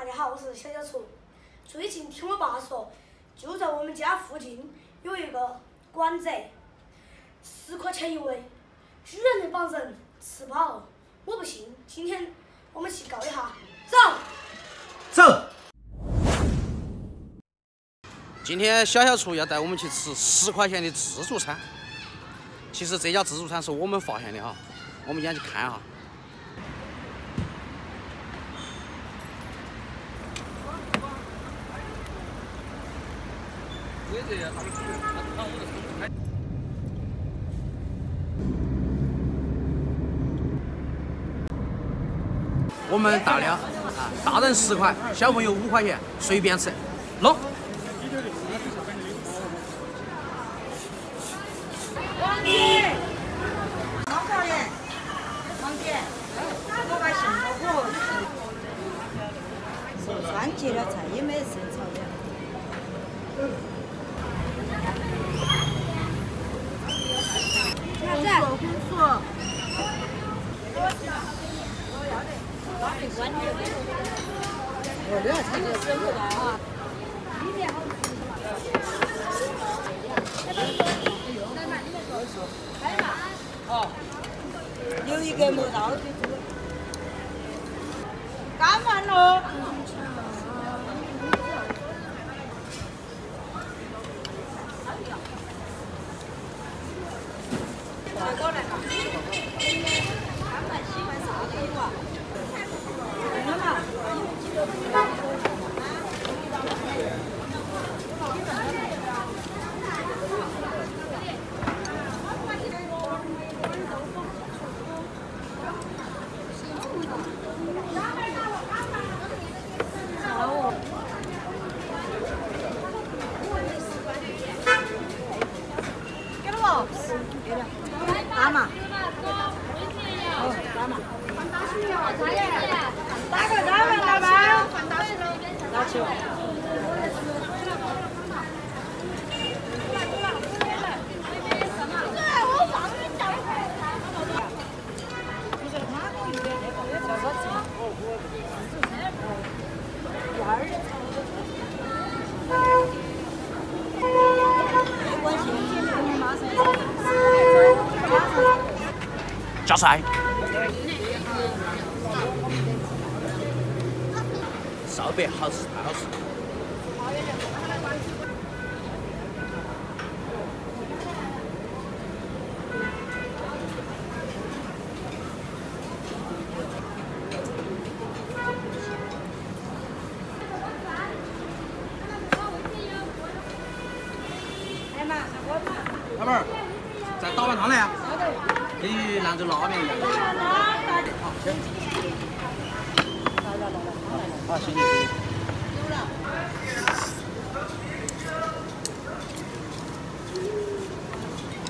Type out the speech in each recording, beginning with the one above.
家好，我是小小厨。最近听我爸说，就在我们家附近有一个馆子，10块钱一位，居然能把人吃饱。我不信，今天我们去告一下，走。今天小小厨要带我们去吃10块钱的自助餐。其实这家自助餐是我们发现的哈，我们先去看哈。 我们大量啊，大人10块，小朋友5块钱，随便吃，弄。王姐，王教练，王姐，我把杏鲍菇是川节的菜，也没生炒的。 啥子？红薯。我这才是生的啊。哦。留一个磨刀就这个。干完了。过来。他们喜欢啥的哇？真的吗？给了不？给了。打嘛。哦，打嘛。打个打完了吧？拿去。加菜。烧白好吃，太好吃。老板儿，再倒碗汤来呀！跟兰州拉面一样。好，行。好，谢谢。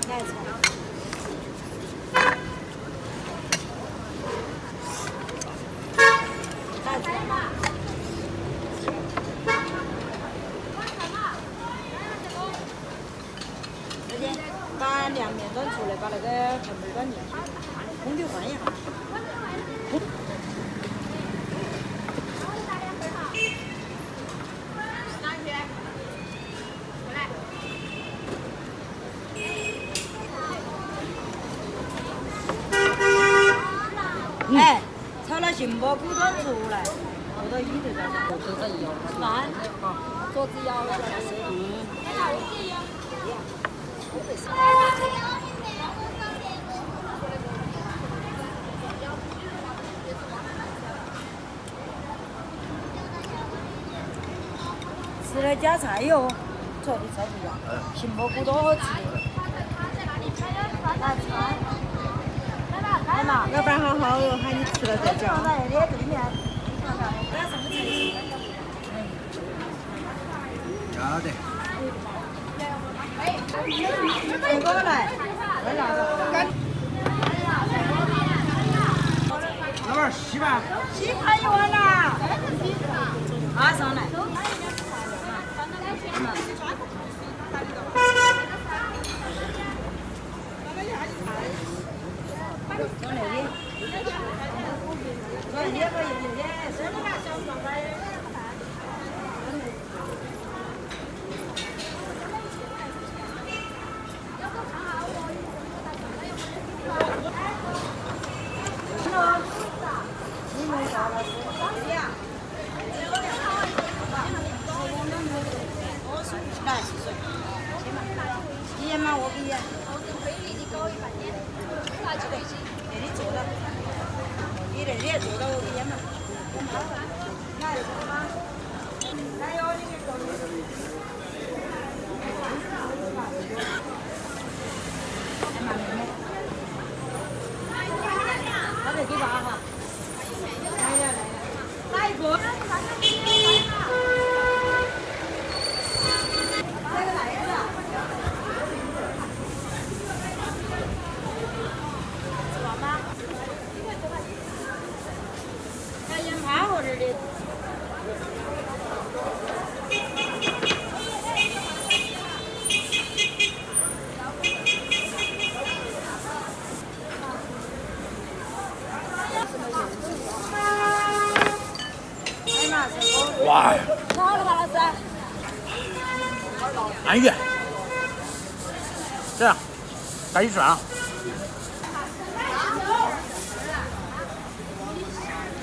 来菜。来菜嘛。把凉面端出来，把那个盆儿端进去，空调换一下。哎，炒了杏鲍菇端出来，后头一头在这，就这一摇，慢，好，桌子摇了，吃了加菜哟，这里菜不一样，杏鲍菇多好吃。来吃。来嘛，老板好好哟，喊你吃了再叫。在那里对面，来什么菜？要得。这个来，老板儿稀饭。稀饭一碗啦。马上来。往那里。记得，给你做了，你那里也做了我给烟嘛。来，做吗？来哟，你给做。好的，给爸哈。来呀来呀，哪一个？哇！好了吧，老师？安逸。这样，赶紧转啊！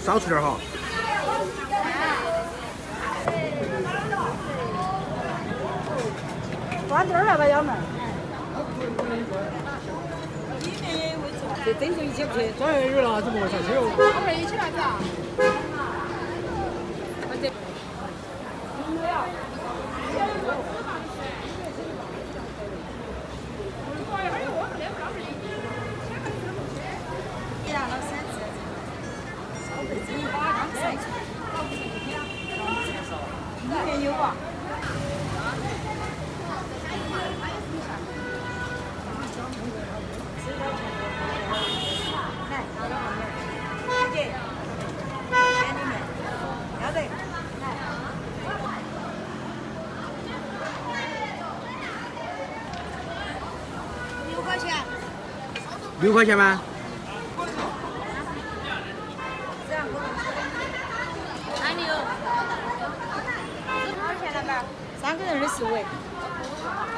少吃点哈。关灯来吧，幺妹。这等于一起不去。专业有那怎么下去哦？我们一起来找。里面有啊。来，拿到后面。姐，给你们，要得。6块钱。6块钱吗？哪里有？多少钱了吧？3个人的10位。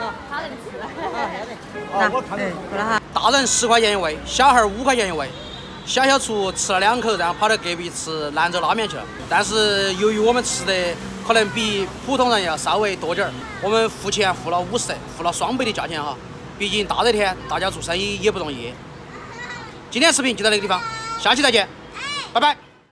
哦，好的，吃。哦，要得。我看到。过来哈。大人10块钱一位，小孩5块钱一位。小小厨吃了2口，然后跑到隔壁吃兰州拉面去了。但是由于我们吃的可能比普通人要稍微多点儿，我们付钱付了50，付了双倍的价钱哈。毕竟大热天大家做生意也不容易。今天视频就到这个地方，下期再见，拜拜。